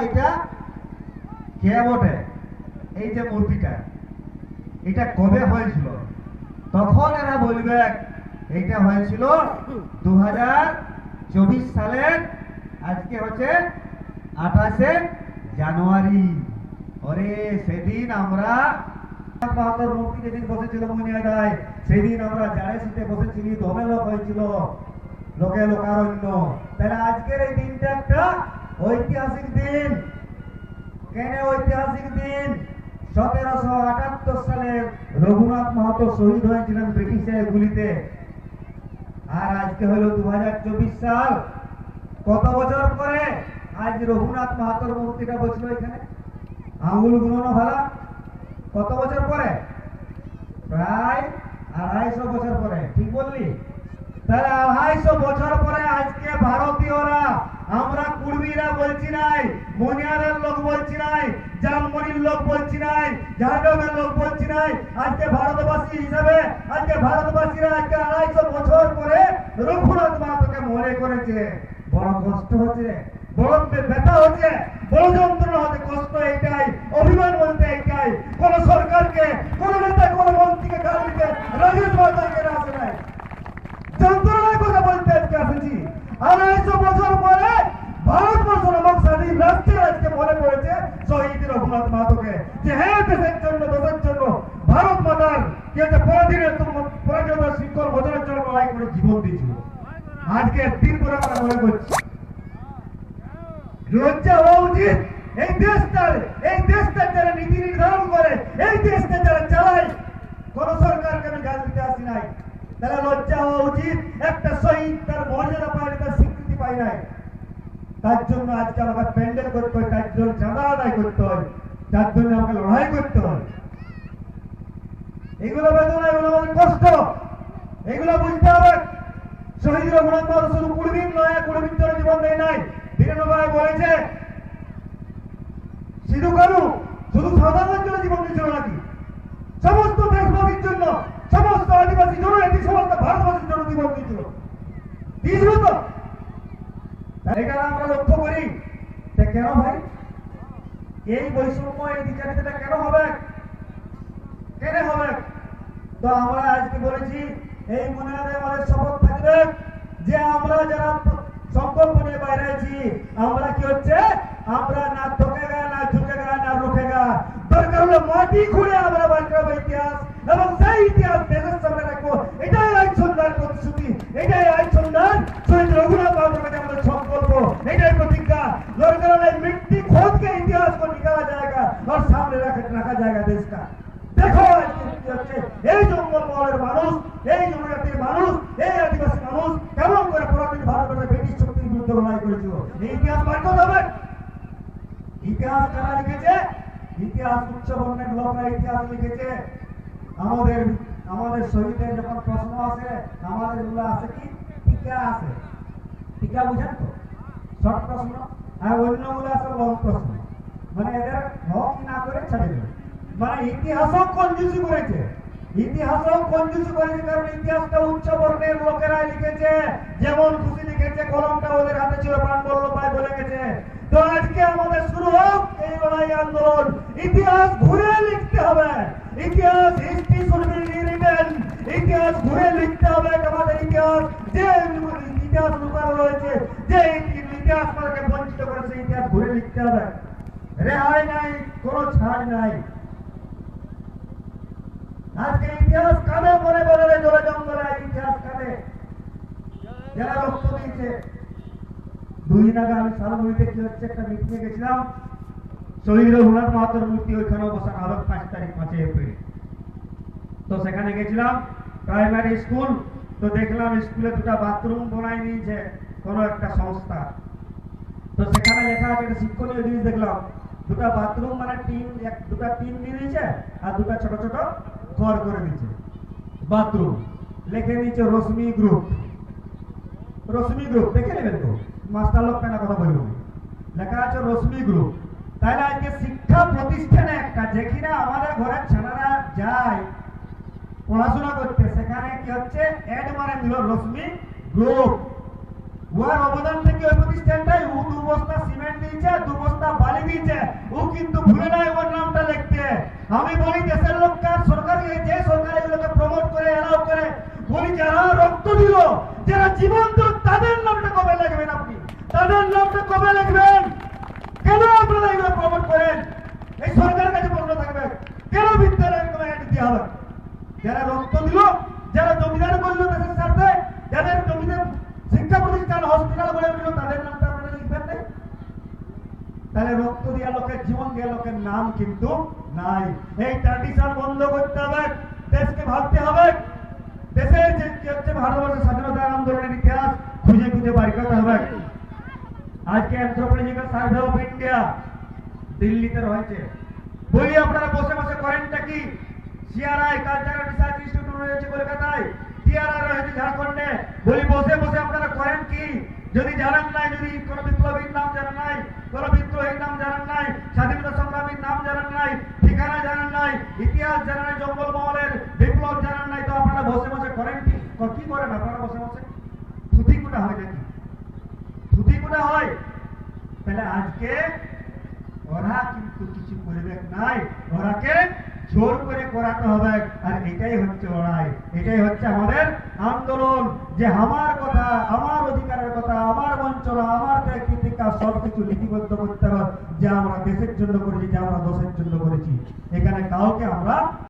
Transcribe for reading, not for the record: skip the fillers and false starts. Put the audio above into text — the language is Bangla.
এটা কে বটে, এই যে মূর্তিটা এটা কবে হয়েছিল, তখন এরা বলবে এইটা হয়েছিল 2024 সালের, আজকে হচ্ছে 28শে জানুয়ারি। ওরে সেদিন আমরা বাহাদুর মূর্তি যেদিন বসেছিল মুনিয়াদায়, সেদিন আমরা জারেসিতে বসেছিলি, দমে লোক হয়েছিল, লোকে লোকারণ্য। তাহলে আজকের এই দিনটা একটা ঐতিহাসিক দিন। কেন ঐতিহাসিক দিন? 1778 সালে রঘুনাথ মাহাতো শহীদ হয়েছিলেন ব্রিটিশের গুলিতে, আর আজকে হলো 2024 সাল। কত বছর পরে আজ রঘুনাথ মাহাতোর মূর্তিটা বসলো এখানে? আঙুল গুনো ভালা, কত বছর পরে? প্রায় 250 বছর পরে। ঠিক বললি? তাহলে 250 বছর পরে আজকে ভারতীয়রা, আমরা কুর্মীরা বলছি নাই, মনিয়ারের লোক বলছি নাই, জামমনির লোক বলছি নাই, ঝাড়গ্রামের লোক বলছি নাই, আজকে ভারতবাসী হিসাবে আজকে ভারতবাসীরা আজকে 250 বছর পরে রঘুনাথ মাহাতোকে মনে করেছে। বড় কষ্ট হচ্ছে, বড় ব্যথা হচ্ছে, বড় যন্ত্রণা হচ্ছে। কষ্ট এইটাই, অভিমান বলতে এইটাই। কোন সরকারকে, কোন নেতা, কোন মন্ত্রীকে গাল দিতে রাজেশ মাহাতোকে আসে নাই, যন্ত্রণার কথা বলতে আজকে আসেছি। 250 বছর পরে ভারতবর্ষ নামক স্বাধীন রাষ্ট্রের আজকে মনে পড়েছে শহীদ রঘুনাথ মাহাতোকে, যে হ্যাঁ দেশের জন্য, দেশের জন্য, ভারত মাতার কি হচ্ছে পরাধীনতার শিকল বদলের জন্য লড়াই করে জীবন দিয়েছিল। আজকে দিন পরে আমরা মনে করছি। লজ্জা হওয়া উচিত। এই দেশটা যারা নীতি নির্ধারণ করে, এই দেশটা যারা চালায়, কোন সরকারকে আমি গাল দিতে আসি নাই, তাহলে লজ্জা হওয়া উচিত। একটা শহীদ তার মর্যাদা পায়, তার স্বীকৃতি পায় নাই, তার জন্য আজকে আমাকে প্যান্ডেল করতে হয়, তার জন্য চাঁদা আদায় করতে হয়, তার জন্য আমাকে লড়াই করতে হয়। এগুলো বেদনা, এগুলো আমাদের কষ্ট, এগুলো বুঝতে হবে। শহীদ রঘুনাথ মাহাতো শুধু কুড়মিন নয়, কুড়মিন জন্য জীবন দেয় নাই। বীরেন্দ্রভাই বলেছে সিধু কানু শুধু সাধারণের জন্য জীবন দিয়েছিল নাকি? সমস্ত দেশবাসীর জন্য, সমস্ত আদিবাসী জনজাতি, সমস্ত ভারতবাসীর জন্য জীবন দিয়েছিল, দিয়েছিল তো। এটা আমরা লক্ষ্য করি। কেন ভাই এই বৈষম্য, এই বিচারিতা কেন হবে? কেন হবে? তো আমরা আজকে বলেছি, এই মনে হয় আমাদের শপথ থাকবে যে আমরা যারা সংকল্প নিয়ে বাইরে আছি, আমরা কি হচ্ছে, আমরা না ঠকেগা, না ঝুঁকেগা, না রুখেগা। দরকার হলো মাটি খুঁড়ে আমরা বার করবো ইতিহাস, এবং সেই ইতিহাস দেশের সামনে রাখবো। এটাই আইন সন্ধান প্রতিশ্রুতি, এটাই আইন সন্ধান শহীদ রঘুনাথ মাহাতোর কাছে আমাদের সংকল্প, এটাই প্রতিজ্ঞা। দরকার হলে মিট্টি खोद के इतिहास को निकाला जाएगा और सामने रखा जाएगा देश का। देखो এই জঙ্গল মহলের মানুষ, এই জনজাতির মানুষ, এই আদিবাসী মানুষ কেমন করে পুরাতন ভারতবর্ষে ব্রিটিশ শক্তির বিরুদ্ধে লড়াই করেছিল। এই ইতিহাস বার করতে হবে। ইতিহাস কারা লিখেছে? ইতিহাস উচ্চবর্ণের লোকরা ইতিহাস লিখেছে। আমাদের শহীদের যখন প্রশ্ন আসে, আমাদের গুলো আসে কি টিকা আসে, টিকা বুঝেন তো, শর্ট প্রশ্ন, আর অন্যগুলো আসে লং প্রশ্ন। মানে এদের হক না করে ছেড়ে দেবে। মানে ইতিহাসও কঞ্জুসি করেছে, কারণ ইতিহাসটা উচ্চ বর্ণের লোকেরা লিখেছে, যেমন খুশি লিখেছে, কলমটা ওদের হাতে ছিল, প্রাণবল্লভ ভাই বলে গেছে। তো আজকে আমাদের শুরু হোক এই লড়াই আন্দোলন। ইতিহাস ঘুরে লিখতে হবে, ইতিহাস, হিস্ট্রি শুড বি রিটেন। ইতিহাস ঘুরে লিখতে হবে। আমাদের ইতিহাস, যে ইতিহাস লুকানো রয়েছে, যে ইতিহাস আমাদেরকে বঞ্চিত করেছে, ইতিহাস ঘুরে লিখতে হবে। রেহাই নাই, কোনো ছাড় নাই। আজকে ইতিহাস কাঁদে মনে বলে, জলে জঙ্গলে ইতিহাস কাঁদে, যারা রক্ত দিয়েছে। 2 দিন আগে আমি শালবনিতে কি হচ্ছে একটা মিটিং এ গেছিলাম, শহীদ রঘুনাথ মাহাতোর মূর্তি ওইখানে বসানো হবে 5 তারিখ, 5 এপ্রিল। তো সেখানে গেছিলাম, প্রাইমারি স্কুল। তো দেখলাম স্কুলে 2টা বাথরুম বানাই নিয়েছে কোন একটা সংস্থা। তো সেখানে লেখা আছে, একটা শিক্ষণীয় জিনিস দেখলাম, 2টা বাথরুম মানে দুটা টিন দিয়ে দিয়েছে, আর 2টা ছোট ছোট ঘর করে দিয়েছে বাথরুম। লিখে দিয়েছে রশ্মি গ্রুপ। রশ্মি গ্রুপ দেখে নেবেন তো, মাস্টার লোক কেনা কথা বলবো, লেখা আছে রশ্মি গ্রুপ। তাহলে আজকে শিক্ষা প্রতিষ্ঠানে একটা, যেখানে আমাদের ঘরের ছেলেরা যায় পড়াশোনা করতে, সেখানে কি হচ্ছে এড মারে দিল রশ্মি গ্রুপ। ওর অবদান থেকে ওই প্রতিষ্ঠানটাই 2 বস্তা সিমেন্ট দিয়েছে, 2 বস্তা বালি আমি বলি দেশের লোককে সরকার যে সরকার এগুলোকে প্রমোট করে এলাও করে বলি যারা রক্ত দিল যারা জীবন দিল তাদের নামটা কবে লিখবেন আপনি তাদের নামটা কবে লিখবেন কেন আপনারা এগুলো প্রমোট করেন এই সরকারের কাছে প্রশ্ন থাকবে কেন বিদ্যালয় দিতে হবে যারা রক্ত দিল যারা জমিদার করলো দেশের স্বার্থে যাদের জমিতে শিক্ষা প্রতিষ্ঠান হসপিটাল গড়ে উঠল তাদের নামটা আপনারা লিখবেন না তাহলে রক্ত দেওয়া লোকের জীবন দেওয়া লোকের নাম কিন্তু নাই এই ট্র্যাডিশন বন্ধ করতে হবে দেশকে ভাবতে হবে দেশের যে হচ্ছে ভারতবর্ষের স্বাধীনতা আন্দোলনের ইতিহাস খুঁজে খুঁজে বাড়ি করতে হবে আজকে অ্যানথ্রোপোলজিক্যাল সার্ভে অফ ইন্ডিয়া দিল্লিতে রয়েছে বলি আপনারা বসে বসে করেনটা কি সিআরআই কালচারাল রিসার্চ ইনস্টিটিউট রয়েছে কলকাতায় টিআরআর রয়েছে ঝাড়খণ্ডে বলি বসে বসে আপনারা করেন কি যদি জানেন নাই যদি কোনো বিপ্লবীর নাম জানেন নাই কোনো বিদ্রোহীর নাম জানেন নাই স্বাধীনতা সংগ্রামীর নাম জানেন নাই ঠিকানা জানেন নাই ইতিহাস জানেন নাই জঙ্গলমহলের বিপ্লব জানেন নাই তো আপনারা বসে বসে করেন কি কি করেন আপনারা বসে বসে থুতি কুটা হয় নাকি থুতি কুটা হয় তাহলে আজকে ওরা কিন্তু কিছু করবে নাই ওরাকে জোর করে করাতে হবে আর এটাই হচ্ছে লড়াই এটাই হচ্ছে আমাদের আন্দোলন যে আমার কথা আমার অধিকারের কথা আমার বঞ্চনা আমার ত্যাগতিকা সবকিছু লিপিবদ্ধ করতে হবে যে আমরা দেশের জন্য করেছি যে আমরা দেশের জন্য করেছি এখানে কাউকে আমরা